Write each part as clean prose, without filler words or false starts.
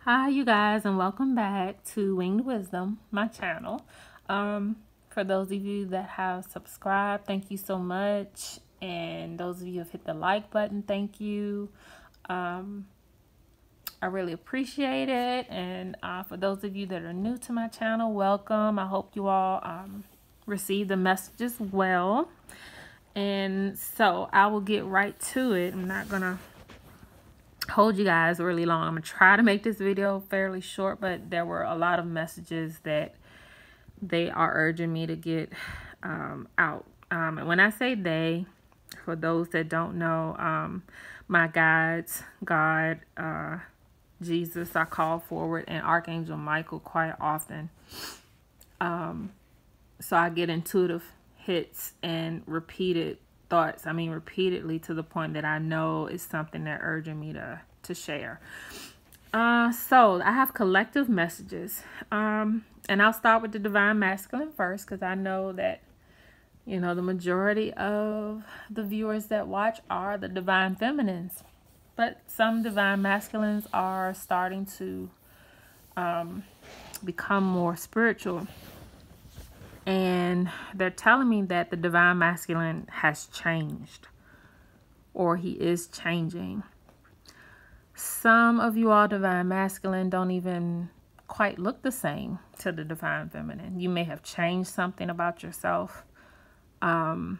Hi, you guys, and welcome back to Winged Wisdom, my channel. For those of you that have subscribed, thank you so much. And those of you who have hit the like button, thank you. I really appreciate it. And for those of you that are new to my channel, welcome. I hope you all receive the messages well. And so I will get right to it. I'm not going to hold you guys really long. I'm gonna try to make this video fairly short, but there were a lot of messages that they are urging me to get out. And when I say they, for those that don't know, my guides, God, Jesus, I call forward, and Archangel Michael quite often. So I get intuitive hits and repeated thoughts. I mean, repeatedly, to the point that I know it's something they're urging me to share. So I have collective messages. And I'll start with the divine masculine first, because I know that, you know, the majority of the viewers that watch are the divine feminines. But some divine masculines are starting to become more spiritual. And they're telling me that the divine masculine has changed, or he is changing. Some of you all divine masculine don't even quite look the same to the divine feminine. You may have changed something about yourself, you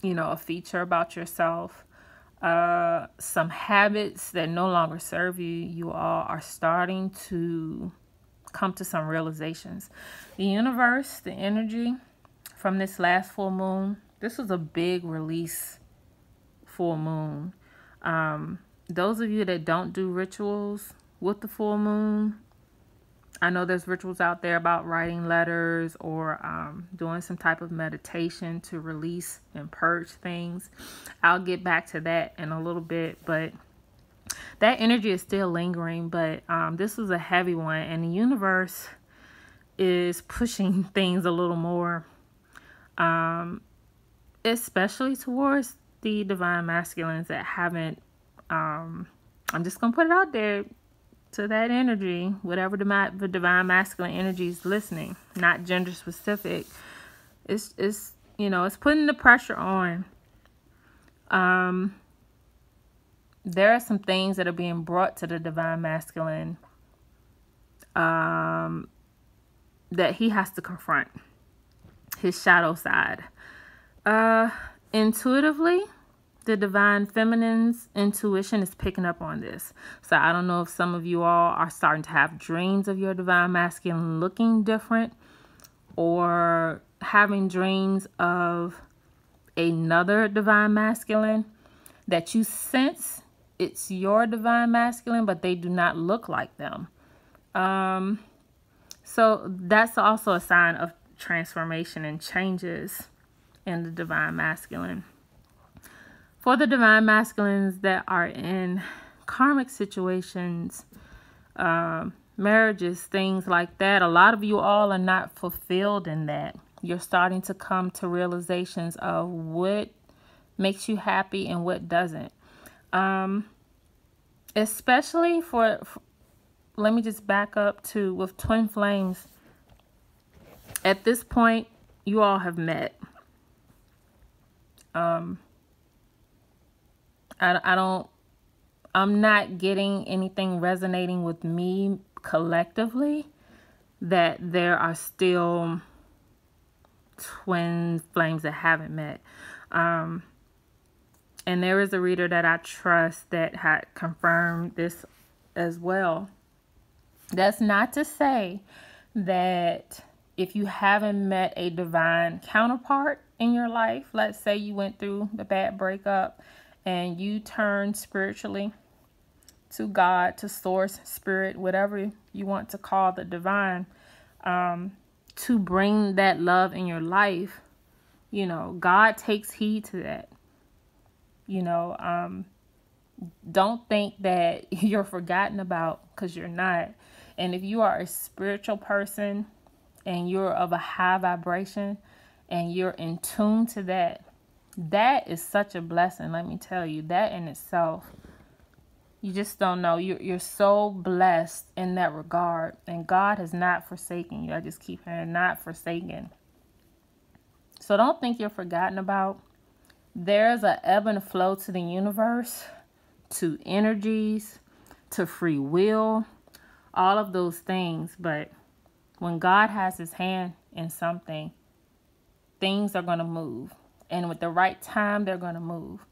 know, a feature about yourself, some habits that no longer serve you. You all are starting to come to some realizations. The universe, the energy from this last full moon, this was a big release full moon. Those of you that don't do rituals with the full moon, I know there's rituals out there about writing letters or doing some type of meditation to release and purge things. I'll get back to that in a little bit, but that energy is still lingering. But this is a heavy one, and the universe is pushing things a little more, especially towards the divine masculines that haven't, I'm just going to put it out there to that energy, whatever the divine masculine energy is listening, not gender specific. It's you know, it's putting the pressure on. There are some things that are being brought to the divine masculine that he has to confront, his shadow side. Intuitively, the divine feminine's intuition is picking up on this. So I don't know if some of you all are starting to have dreams of your divine masculine looking different, or having dreams of another divine masculine that you sense it's your divine masculine, but they do not look like them. So that's also a sign of transformation and changes in the divine masculine. For the divine masculines that are in karmic situations, marriages, things like that, a lot of you all are not fulfilled in that. You're starting to come to realizations of what makes you happy and what doesn't. Especially for, let me just back up to with twin flames. At this point, you all have met. I'm not getting anything resonating with me collectively that there are still twin flames that haven't met. And there is a reader that I trust that had confirmed this as well. That's not to say that if you haven't met a divine counterpart in your life, let's say you went through the bad breakup and you turned spiritually to God, to source, spirit, whatever you want to call the divine, to bring that love in your life, you know, God takes heed to that. You know, don't think that you're forgotten about, because you're not. And if you are a spiritual person and you're of a high vibration and you're in tune to that, that is such a blessing. Let me tell you, that in itself You just don't know. You're so blessed in that regard. And God has not forsaken you. I just keep hearing not forsaken. So don't think you're forgotten about. There's an ebb and flow to the universe, to energies, to free will, all of those things. But when God has his hand in something, things are going to move. And with the right time, they're going to move.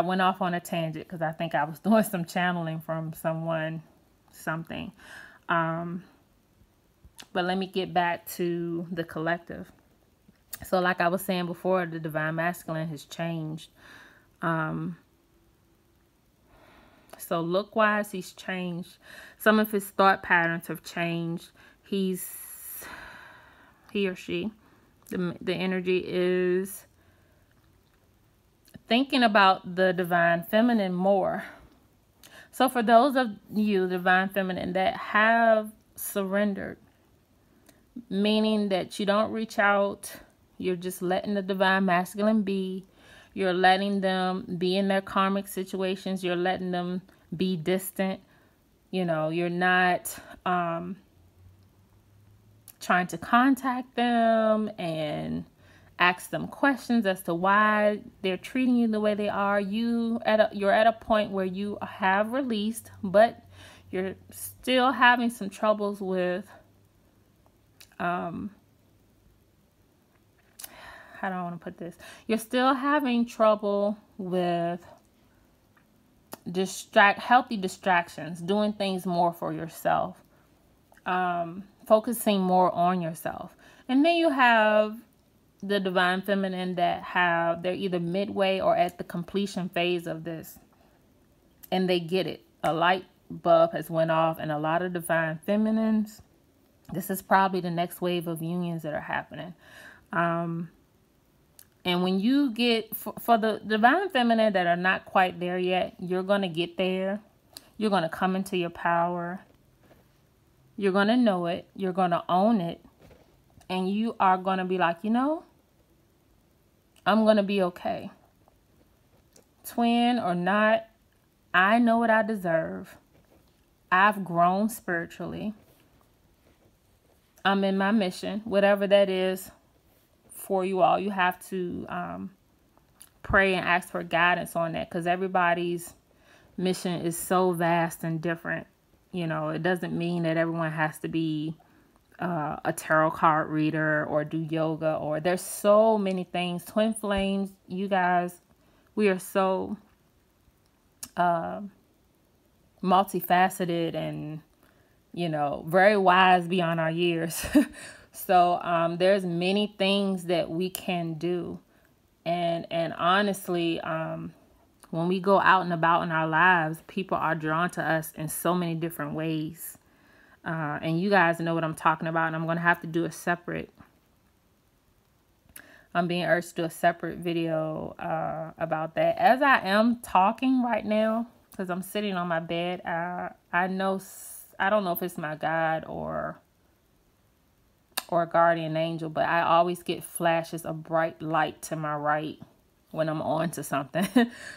Went off on a tangent because I think I was doing some channeling from something. But let me get back to the collective. So like I was saying before, the divine masculine has changed. So look-wise, he's changed. Some of his thought patterns have changed. He or she, the energy is thinking about the divine feminine more. So for those of you, divine feminine, that have surrendered, meaning that you don't reach out, you're just letting the divine masculine be. You're letting them be in their karmic situations. You're letting them be distant. You know, you're not trying to contact them and ask them questions as to why they're treating you the way they are. You're at a point where you have released, but you're still having some troubles with how do I want to put this? You're still having trouble with healthy distractions, doing things more for yourself, focusing more on yourself. And then you have the divine feminine that they're either midway or at the completion phase of this. And they get it. A light bulb has went off, and a lot of divine feminines, this is probably the next wave of unions that are happening. And when you get, for the divine feminine that are not quite there yet, you're going to get there. You're going to come into your power. You're going to know it. You're going to own it. And you are going to be like, you know, I'm going to be okay. Twin or not, I know what I deserve. I've grown spiritually. I'm in my mission, whatever that is. For you all, you have to pray and ask for guidance on that, because everybody's mission is so vast and different. You know, it doesn't mean that everyone has to be a tarot card reader or do yoga, or there's so many things. Twin flames, you guys, we are so multifaceted and, you know, very wise beyond our years. So there's many things that we can do. And honestly, when we go out and about in our lives, people are drawn to us in so many different ways. And you guys know what I'm talking about. And I'm going to have to do I'm being urged to do a separate video about that. As I am talking right now, because I'm sitting on my bed, I don't know if it's my God or a guardian angel, but I always get flashes of bright light to my right when I'm on to something.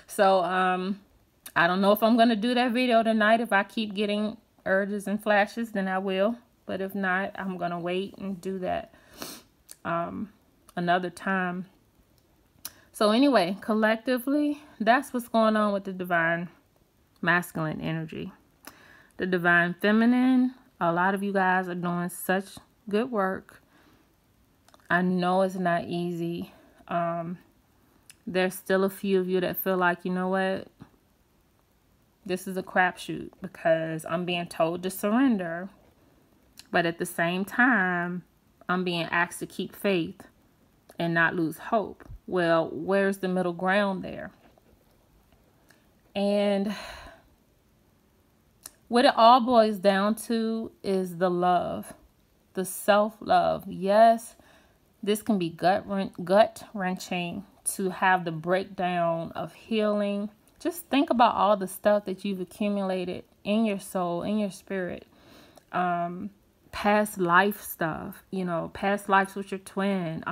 So I don't know if I'm going to do that video tonight. If I keep getting urges and flashes, then I will. But if not, I'm going to wait and do that another time. So anyway, collectively, that's what's going on with the divine masculine energy. The divine feminine, a lot of you guys are doing such good work. I know it's not easy. There's still a few of you that feel like, you know what, this is a crapshoot, because I'm being told to surrender, but at the same time, I'm being asked to keep faith and not lose hope. Well, where's the middle ground there? And what it all boils down to is the love. The self-love. Yes, this can be gut-wrenching to have the breakdown of healing. Just think about all the stuff that you've accumulated in your soul, in your spirit. Past life stuff, you know, past lives with your twin.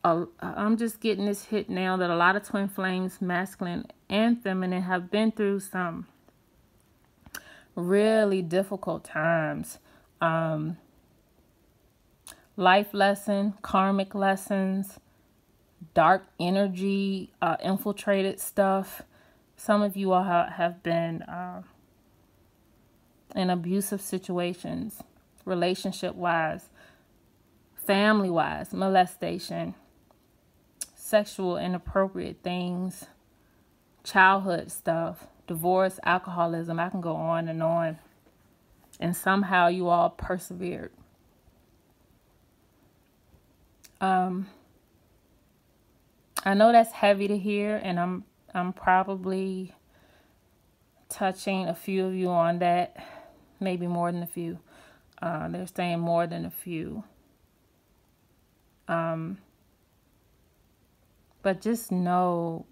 I'm just getting this hit now that a lot of twin flames, masculine and feminine, have been through some really difficult times. Life lesson, karmic lessons, dark energy, infiltrated stuff. Some of you all have been in abusive situations, relationship-wise, family-wise, molestation, sexual inappropriate things, childhood stuff, divorce, alcoholism. I can go on. And somehow you all persevered. I know that's heavy to hear, and I'm probably touching a few of you on that, maybe more than a few. They're saying more than a few. But just know,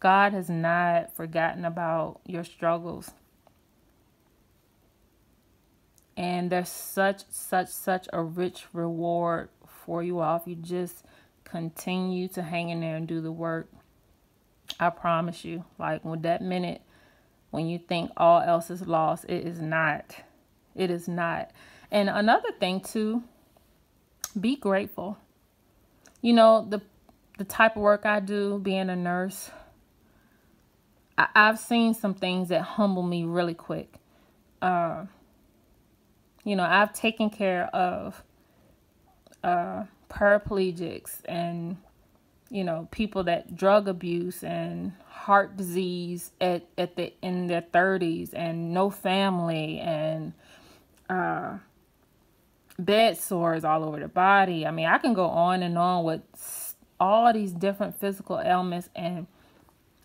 God has not forgotten about your struggles. And there's such a rich reward for you all if you just continue to hang in there and do the work. I promise you, like with that minute when you think all else is lost, it is not. It is not. And another thing too, be grateful. The type of work I do, being a nurse, I've seen some things that humble me really quick. I've taken care of paraplegics and, people that drug abuse and heart disease in their 30s and no family and bed sores all over the body. I mean, I can go on and on with all these different physical ailments, and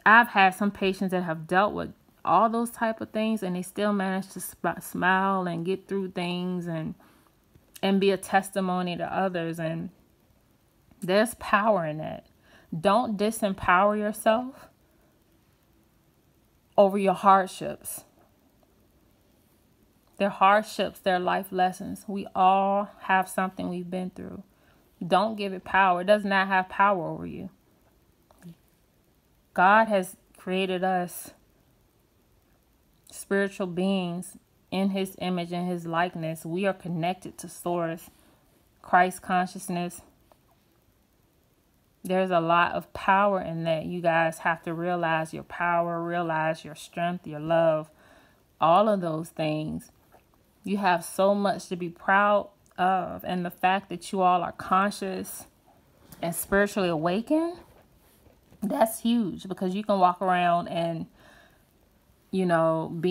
I've had some patients that have dealt with all those type of things, and they still manage to smile and get through things and be a testimony to others. And there's power in that. Don't disempower yourself over your hardships. They're hardships, they're life lessons. We all have something we've been through. Don't give it power. It does not have power over you. God has created us spiritual beings in his image and his likeness. We are connected to source, Christ consciousness. There's a lot of power in that. You guys have to realize your power, realize your strength, your love, all of those things. You have so much to be proud of. And the fact that you all are conscious and spiritually awakened, that's huge, because you can walk around and be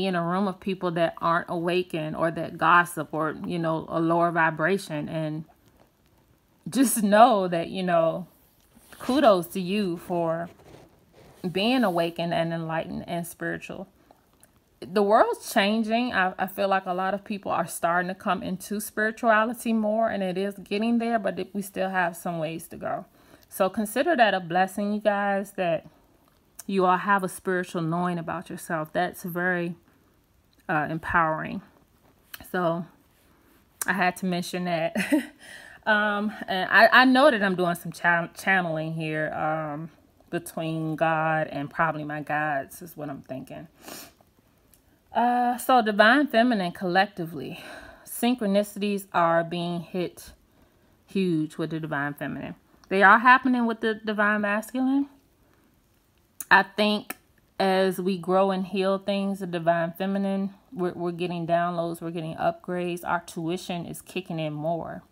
in a room of people that aren't awakened or that gossip or, a lower vibration, and just know that, kudos to you for being awakened and enlightened and spiritual. The world's changing. I feel like a lot of people are starting to come into spirituality more, and it is getting there, but we still have some ways to go. So consider that a blessing, you guys, that you all have a spiritual knowing about yourself. That's very empowering. So I had to mention that. And I know that I'm doing some channeling here between God and probably my guides is what I'm thinking. So divine feminine collectively, synchronicities are being hit huge with the divine feminine. They are happening with the divine masculine. I think as we grow and heal things, the divine feminine, we're getting downloads, we're getting upgrades. Our tuition is kicking in more.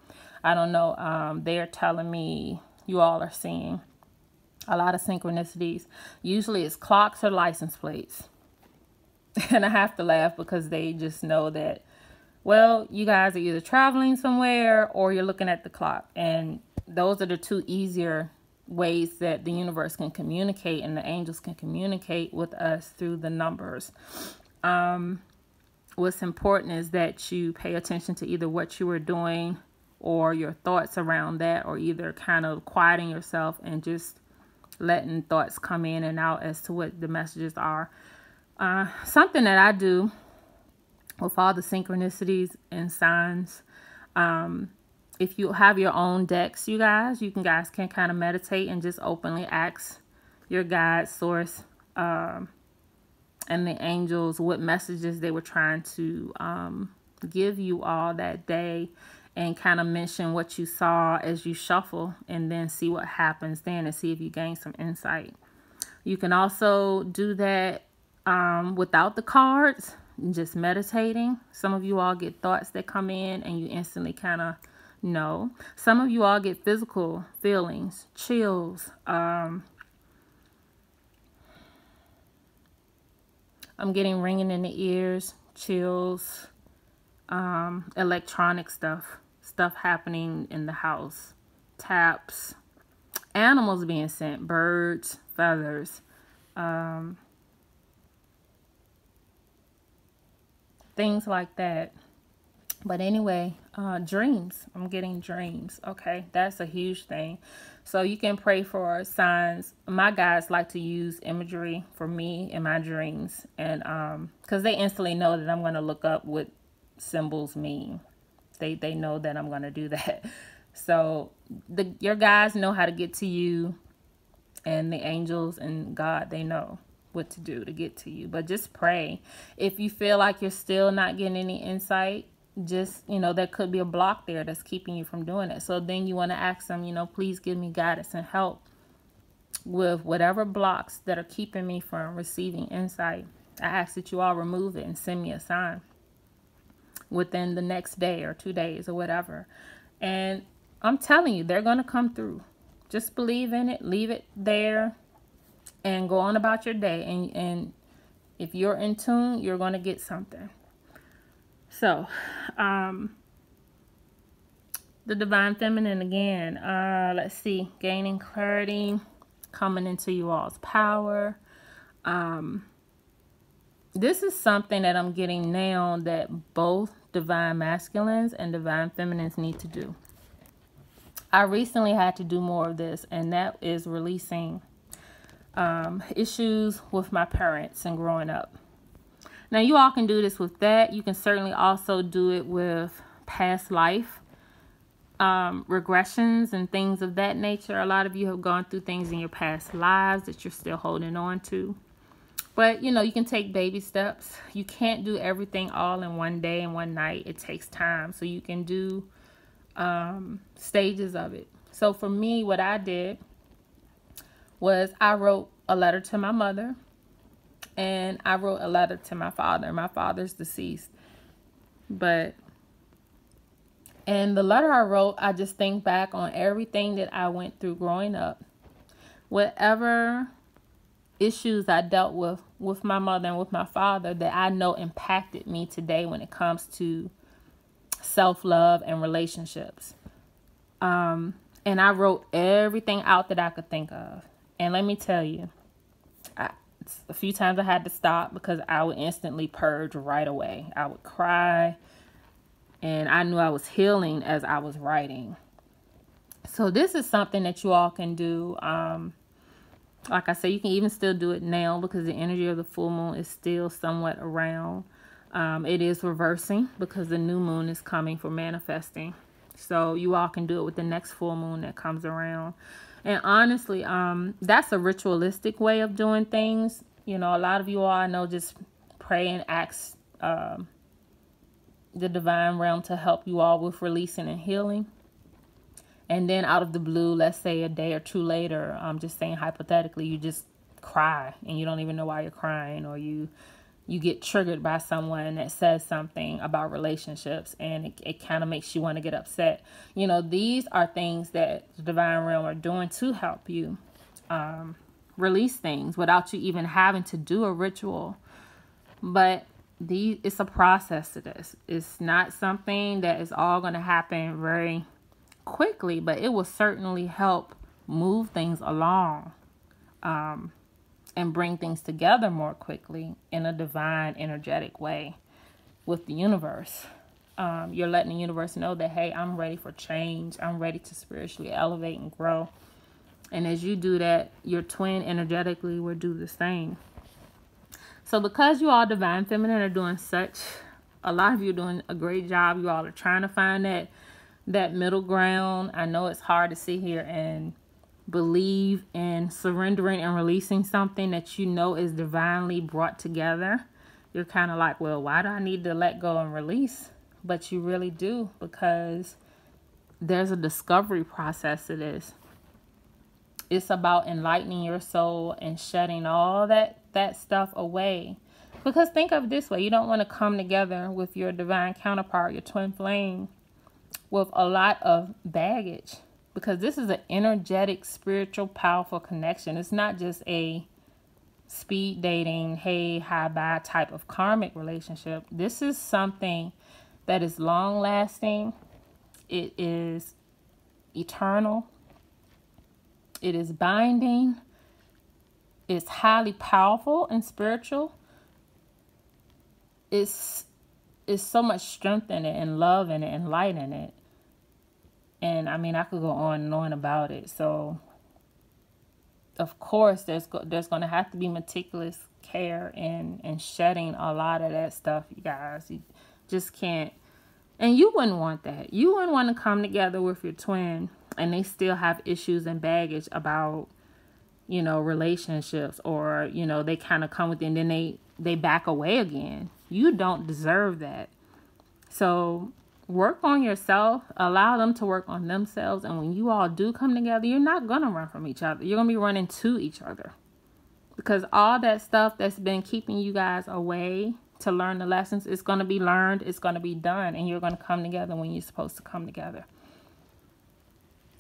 I don't know. They're telling me you all are seeing a lot of synchronicities. Usually it's clocks or license plates. And I have to laugh because they just know that, well, you guys are either traveling somewhere or you're looking at the clock. And those are the two easier ways that the universe can communicate and the angels can communicate with us, through the numbers. What's important is that you pay attention to either what you are doing or your thoughts around that, or either kind of quieting yourself and just letting thoughts come in and out as to what the messages are. Something that I do with all the synchronicities and signs, If you have your own decks, you guys can kind of meditate and just openly ask your guide, source, and the angels what messages they were trying to give you all that day, and kind of mention what you saw as you shuffle, and then see what happens then and see if you gain some insight. You can also do that without the cards, just meditating. Some of you all get thoughts that come in and you instantly kind of know. Some of you all get physical feelings, chills. I'm getting ringing in the ears, chills, electronic stuff happening in the house, taps, animals being sent, birds, feathers, things like that. But anyway, dreams. I'm getting dreams. Okay, that's a huge thing. So you can pray for signs. My guides like to use imagery for me in my dreams, and because they instantly know that I'm going to look up what symbols mean. They know that I'm going to do that. So your guides know how to get to you, and the angels and God, they know what to do to get to you. But just pray. If you feel like you're still not getting any insight, just, there could be a block there that's keeping you from doing it. So then you want to ask them, please give me guidance and help with whatever blocks that are keeping me from receiving insight. I ask that you all remove it and send me a sign within the next day or 2 days or whatever. And I'm telling you, they're going to come through. Just believe in it, leave it there, and go on about your day. And if you're in tune, you're going to get something. So, the Divine Feminine again. Let's see. Gaining clarity, coming into you all's power. This is something that I'm getting now that both Divine Masculines and Divine Feminines need to do. I recently had to do more of this, and that is releasing issues with my parents and growing up. Now, you all can do this with that. You can certainly also do it with past life regressions and things of that nature. A lot of you have gone through things in your past lives that you're still holding on to. But, you can take baby steps. You can't do everything all in one day and one night. It takes time. So you can do stages of it. So for me, what I did was I wrote a letter to my mother, and I wrote a letter to my father. My father's deceased. And the letter I wrote, I just think back on everything that I went through growing up. Whatever issues I dealt with my mother and with my father that I know impacted me today when it comes to self-love and relationships. And I wrote everything out that I could think of. And let me tell you, a few times I had to stop because I would instantly purge right away. I would cry, and I knew I was healing as I was writing. So this is something that you all can do. Like I said, you can even still do it now because the energy of the full moon is still somewhat around. It is reversing because the new moon is coming for manifesting. So you all can do it with the next full moon that comes around. And honestly, that's a ritualistic way of doing things. A lot of you all I know just pray and ask the divine realm to help you all with releasing and healing. And then out of the blue, let's say a day or two later, I'm just saying hypothetically, you just cry and you don't even know why you're crying, or you get triggered by someone that says something about relationships, and it kind of makes you want to get upset. These are things that the divine realm are doing to help you release things without you even having to do a ritual. But it's a process to this. It's not something that is all going to happen very quickly, but it will certainly help move things along and bring things together more quickly in a divine energetic way with the universe. You're letting the universe know that, hey, I'm ready for change. I'm ready to spiritually elevate and grow. And as you do that, your twin energetically will do the same. So because you all divine feminine are doing a lot of you are doing a great job. You all are trying to find that that middle ground. I know it's hard to sit here and believe in surrendering and releasing something that you know is divinely brought together. You're kind of like, well, why do I need to let go and release? But you really do, because there's a discovery process to this. It's about enlightening your soul and shutting all that stuff away. Because think of it this way, you don't want to come together with your divine counterpart, your twin flame, with a lot of baggage. Because this is an energetic, spiritual, powerful connection. It's not just a speed dating, hey, hi, bye type of karmic relationship. This is something that is long lasting. It is eternal. It is binding. It's highly powerful and spiritual. It's so much strength in it and love in it and light in it. And I mean, I could go on and on about it. So, of course, there's going to have to be meticulous care and shedding a lot of that stuff, you guys. You just can't. And you wouldn't want that. You wouldn't want to come together with your twin and they still have issues and baggage about, you know, relationships, or, you know, they kind of come with it and then they back away again. You don't deserve that. So work on yourself, allow them to work on themselves. And when you all do come together, you're not going to run from each other. You're going to be running to each other, because all that stuff that's been keeping you guys away to learn the lessons, it's going to be learned. It's going to be done. And you're going to come together when you're supposed to come together.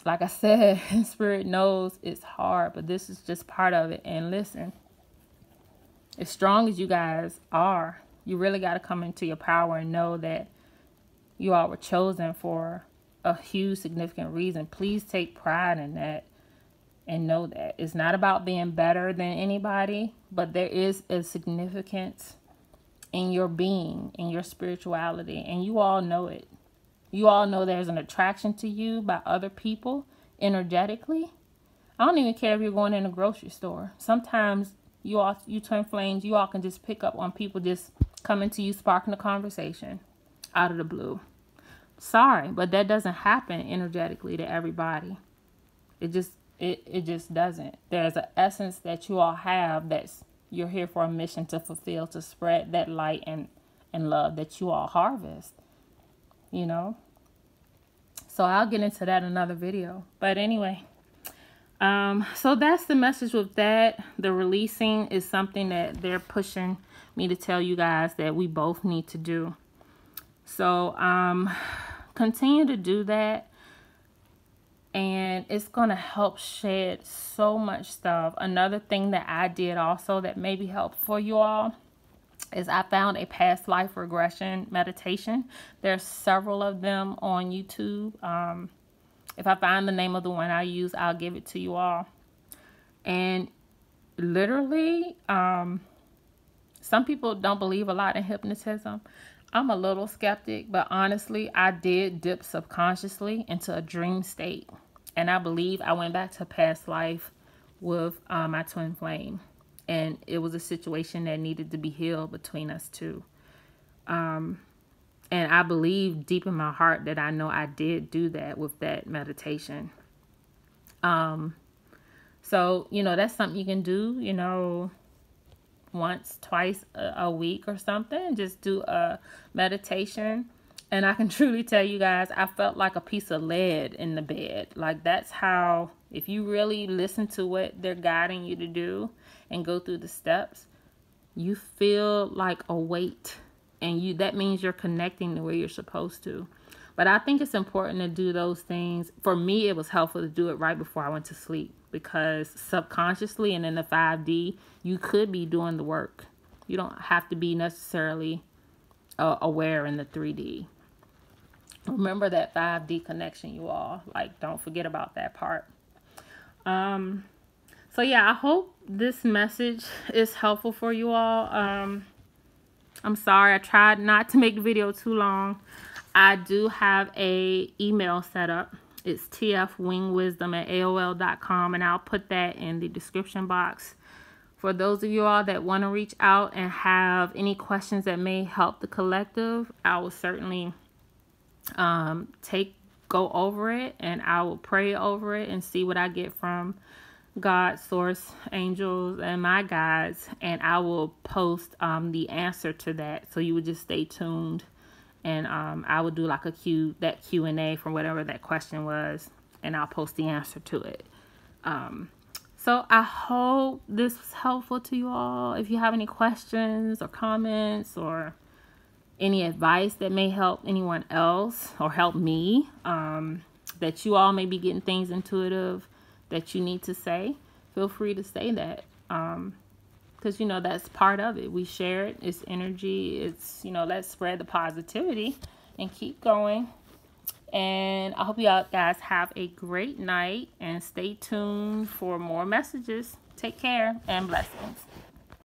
Like I said, Spirit knows it's hard, but this is just part of it. And listen, as strong as you guys are, you really got to come into your power and know that you all were chosen for a huge, significant reason. Please take pride in that and know that. It's not about being better than anybody, but there is a significance in your being, in your spirituality, and you all know it. You all know there's an attraction to you by other people energetically. I don't even care if you're going in a grocery store. Sometimes you twin flames, you all can just pick up on people just coming to you, sparking a conversation out of the blue. Sorry, but that doesn't happen energetically to everybody. It just doesn't. There's an essence that you all have that's you're here for a mission to fulfill, to spread that light and love that you all harvest. You know, so I'll get into that in another video. But anyway, so that's the message with that. The releasing is something that they're pushing me to tell you guys that we both need to do. So continue to do that, and it's going to help shed so much stuff. Another thing that I did also that may be helpful for you all is I found a past life regression meditation. There's several of them on YouTube. If I find the name of the one I use, I'll give it to you all. And literally, some people don't believe a lot in hypnotism. I'm a little skeptic, but honestly, I did dip subconsciously into a dream state. And I believe I went back to past life with my twin flame. And it was a situation that needed to be healed between us two. And I believe deep in my heart that I know I did do that with that meditation. So, you know, that's something you can do, you know, once, twice a week or something. Just do a meditation. And I can truly tell you guys, I felt like a piece of lead in the bed. Like, that's how, if you really listen to what they're guiding you to do and go through the steps, you feel like a weight, and that means you're connecting the way you're supposed to. But I think it's important to do those things. For me, it was helpful to do it right before I went to sleep, because subconsciously and in the 5D, you could be doing the work. You don't have to be necessarily aware in the 3D. Remember that 5D connection, you all. Like, don't forget about that part. So yeah, I hope this message is helpful for you all. I'm sorry, I tried not to make the video too long. I do have a email set up. It's tfwingwisdom@aol.com, and I'll put that in the description box. For those of you all that want to reach out and have any questions that may help the collective, I will certainly take go over it and I will pray over it and see what I get from God, source, angels, and my guides, and I will post the answer to that. So you would just stay tuned, and I will do like a Q&A from whatever that question was, and I'll post the answer to it. So I hope this was helpful to you all. If you have any questions or comments or any advice that may help anyone else or help me, that you all may be getting things intuitive that you need to say, feel free to say that, because you know that's part of it. We share it. It's energy. It's, you know, let's spread the positivity and keep going. And I hope you all guys have a great night and stay tuned for more messages. Take care and blessings.